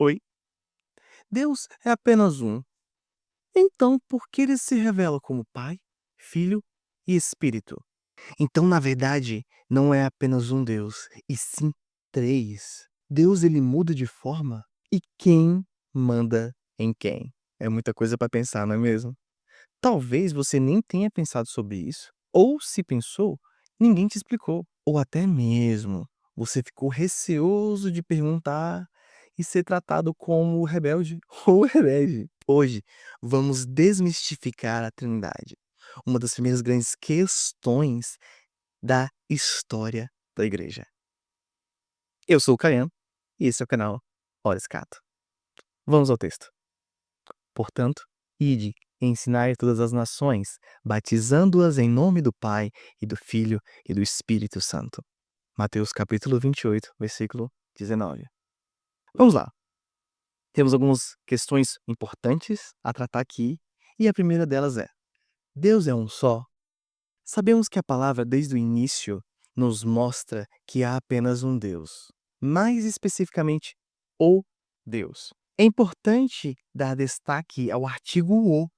Oi? Deus é apenas um. Então, por que ele se revela como Pai, Filho e Espírito? Então, na verdade, não é apenas um Deus, e sim três. Deus ele muda de forma e quem manda em quem? É muita coisa para pensar, não é mesmo? Talvez você nem tenha pensado sobre isso, ou se pensou, ninguém te explicou, ou até mesmo você ficou receoso de perguntar e ser tratado como o rebelde ou rebelde. Hoje vamos desmistificar a Trindade, uma das primeiras grandes questões da história da igreja. Eu sou o Caiano e esse é o canal Hora Escato. Vamos ao texto. Portanto, ide e ensinai todas as nações, batizando-as em nome do Pai e do Filho e do Espírito Santo. Mateus capítulo 28, versículo 19. Vamos lá. Temos algumas questões importantes a tratar aqui, e a primeira delas é: Deus é um só? Sabemos que a palavra desde o início nos mostra que há apenas um Deus, mais especificamente, o Deus. É importante dar destaque ao artigo "o",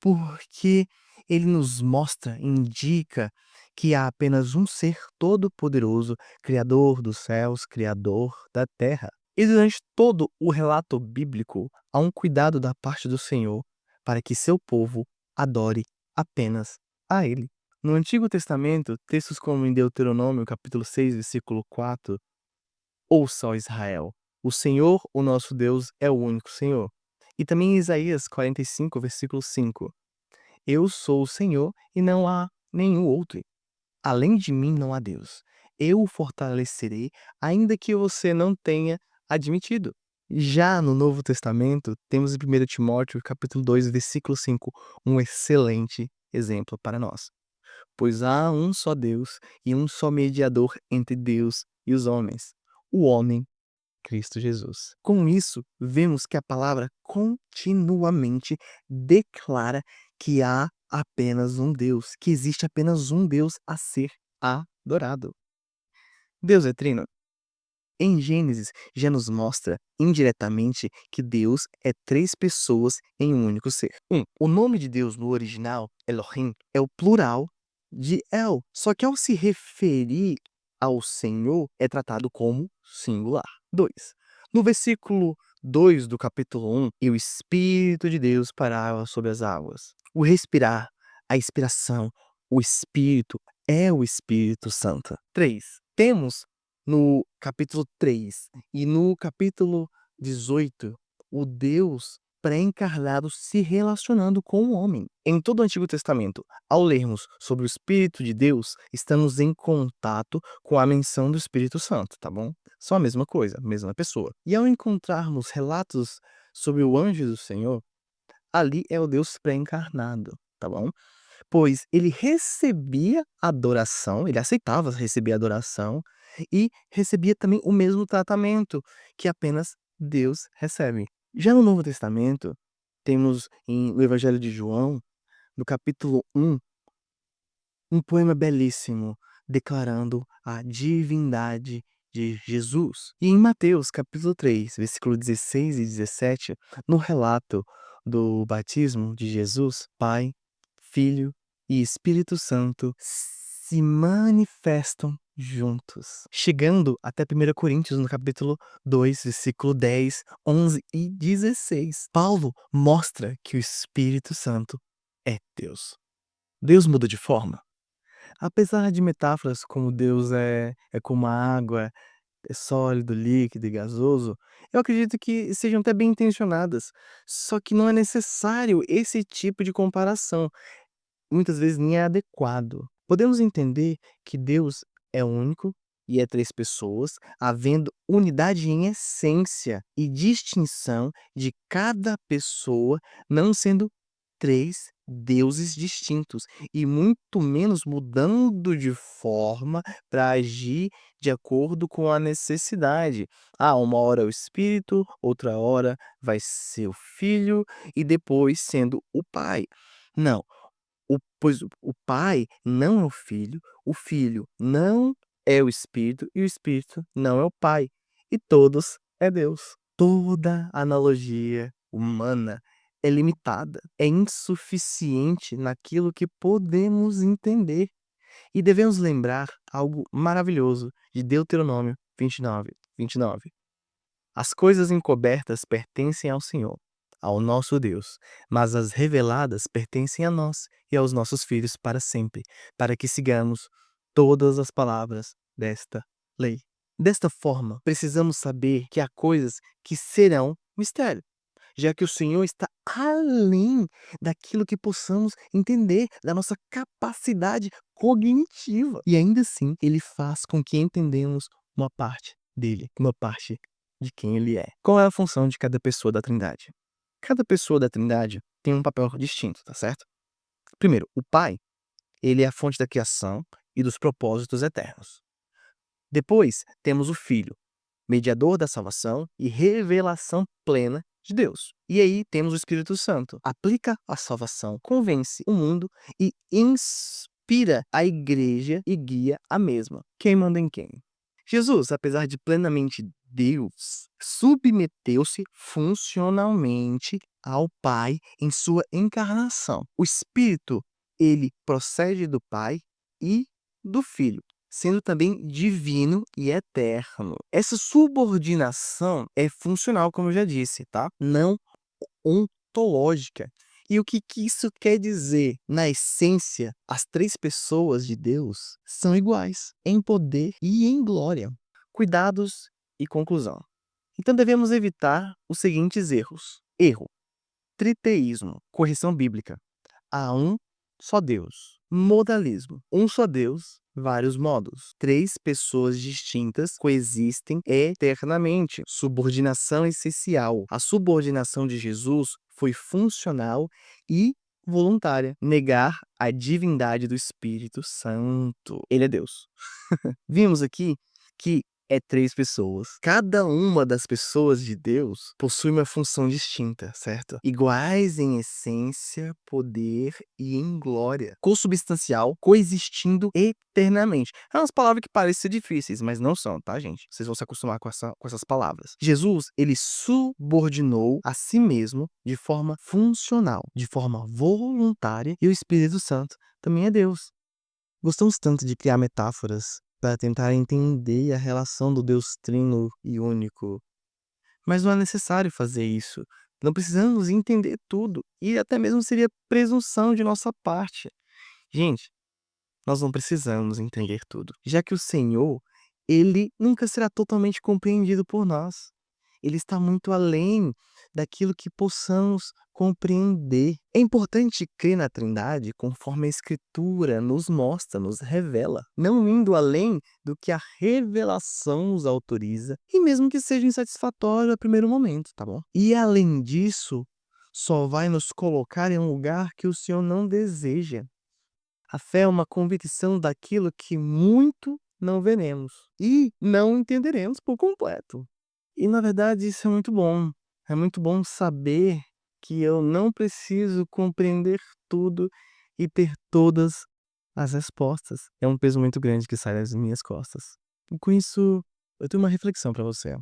porque ele nos mostra, indica que há apenas um ser todo-poderoso, criador dos céus, criador da terra. E durante todo o relato bíblico, há um cuidado da parte do Senhor para que seu povo adore apenas a Ele. No Antigo Testamento, textos como em Deuteronômio, capítulo 6, versículo 4, ouça, ó Israel, o Senhor, o nosso Deus, é o único Senhor. E também em Isaías 45, versículo 5, eu sou o Senhor e não há nenhum outro. Além de mim não há Deus. Eu o fortalecerei, ainda que você não tenha admitido. Já no Novo Testamento, temos em 1 Timóteo, capítulo 2, versículo 5, um excelente exemplo para nós. Pois há um só Deus e um só mediador entre Deus e os homens, o homem Cristo Jesus. Com isso, vemos que a palavra continuamente declara que há apenas um Deus, que existe apenas um Deus a ser adorado. Deus é trino. Em Gênesis, já nos mostra indiretamente que Deus é três pessoas em um único ser. O nome de Deus no original, Elohim, é o plural de El, só que ao se referir ao Senhor, é tratado como singular. 2. No versículo 2 do capítulo 1, e o Espírito de Deus pairava sobre as águas. O respirar, a inspiração, o Espírito é o Espírito Santo. 3. Temos no capítulo 3 e no capítulo 18, o Deus pré-encarnado se relacionando com o homem. Em todo o Antigo Testamento, ao lermos sobre o Espírito de Deus, estamos em contato com a menção do Espírito Santo, tá bom? São a mesma coisa, a mesma pessoa. E ao encontrarmos relatos sobre o anjo do Senhor, ali é o Deus pré-encarnado, tá bom? Pois ele recebia adoração, ele aceitava receber adoração e recebia também o mesmo tratamento que apenas Deus recebe. Já no Novo Testamento, temos no Evangelho de João, no capítulo 1, um poema belíssimo declarando a divindade de Jesus. E em Mateus, capítulo 3, versículo 16 e 17, no relato do batismo de Jesus, Pai, Filho e Espírito Santo se manifestam juntos. Chegando até 1 Coríntios, no capítulo 2, versículo 10, 11 e 16. Paulo mostra que o Espírito Santo é Deus. Deus muda de forma? Apesar de metáforas como Deus é como a água, é sólido, líquido e gasoso, eu acredito que sejam até bem intencionadas. Só que não é necessário esse tipo de comparação. Muitas vezes nem é adequado. Podemos entender que Deus é único e é três pessoas, havendo unidade em essência e distinção de cada pessoa, não sendo três deuses distintos e muito menos mudando de forma para agir de acordo com a necessidade. Uma hora é o Espírito, outra hora vai ser o Filho e depois sendo o Pai. Não, pois o Pai não é o Filho não é o Espírito e o Espírito não é o Pai, e todos é Deus. Toda analogia humana é limitada, é insuficiente naquilo que podemos entender. E devemos lembrar algo maravilhoso de Deuteronômio 29. As coisas encobertas pertencem ao Senhor, ao nosso Deus, mas as reveladas pertencem a nós e aos nossos filhos para sempre, para que sigamos todas as palavras desta lei. Desta forma, precisamos saber que há coisas que serão mistério, já que o Senhor está além daquilo que possamos entender, da nossa capacidade cognitiva. E ainda assim, Ele faz com que entendamos uma parte dele, uma parte de quem Ele é. Qual é a função de cada pessoa da Trindade? Cada pessoa da Trindade tem um papel distinto, tá certo? Primeiro, o Pai, ele é a fonte da criação e dos propósitos eternos. Depois, temos o Filho, mediador da salvação e revelação plena de Deus. E aí temos o Espírito Santo. Aplica a salvação, convence o mundo e inspira a igreja e guia a mesma. Quem manda em quem? Jesus, apesar de plenamente Deus, submeteu-se funcionalmente ao Pai em sua encarnação. O Espírito, ele procede do Pai e do Filho, sendo também divino e eterno. Essa subordinação é funcional, como eu já disse, tá? Não ontológica. E o que isso quer dizer? Na essência, as três pessoas de Deus são iguais em poder e em glória. Cuidados e conclusão. Então devemos evitar os seguintes erros. Erro: triteísmo, correção bíblica. Há um só Deus. Modalismo: um só Deus, vários modos. Três pessoas distintas coexistem eternamente. Subordinação essencial: a subordinação de Jesus foi funcional e voluntária. Negar a divindade do Espírito Santo. Ele é Deus. Vimos aqui que é três pessoas. Cada uma das pessoas de Deus possui uma função distinta, certo? Iguais em essência, poder e em glória. Consubstancial, coexistindo eternamente. É umas palavras que parecem ser difíceis, mas não são, tá, gente? Vocês vão se acostumar com essas palavras. Jesus, ele subordinou a si mesmo de forma funcional, de forma voluntária, e o Espírito Santo também é Deus. Gostamos tanto de criar metáforas para tentar entender a relação do Deus Trino e único. Mas não é necessário fazer isso. Não precisamos entender tudo. E até mesmo seria presunção de nossa parte. Gente, nós não precisamos entender tudo, já que o Senhor, ele nunca será totalmente compreendido por nós. Ele está muito além daquilo que possamos compreender. É importante crer na Trindade conforme a Escritura nos mostra, nos revela, não indo além do que a revelação nos autoriza, e mesmo que seja insatisfatório a primeiro momento, tá bom? E além disso, só vai nos colocar em um lugar que o Senhor não deseja. A fé é uma convicção daquilo que muito não veremos e não entenderemos por completo. E na verdade isso é muito bom. É muito bom saber que eu não preciso compreender tudo e ter todas as respostas. É um peso muito grande que sai das minhas costas. E com isso, eu tenho uma reflexão para você.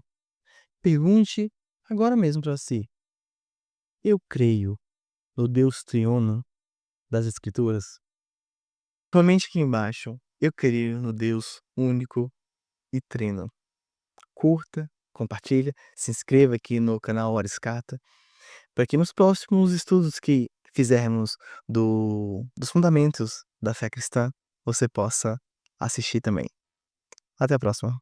Pergunte agora mesmo para si: eu creio no Deus triuno das Escrituras? Comente aqui embaixo: eu creio no Deus único e trino. Curta, compartilha, se inscreva aqui no canal Horas Carta, para que nos próximos estudos que fizermos dos fundamentos da fé cristã, você possa assistir também. Até a próxima.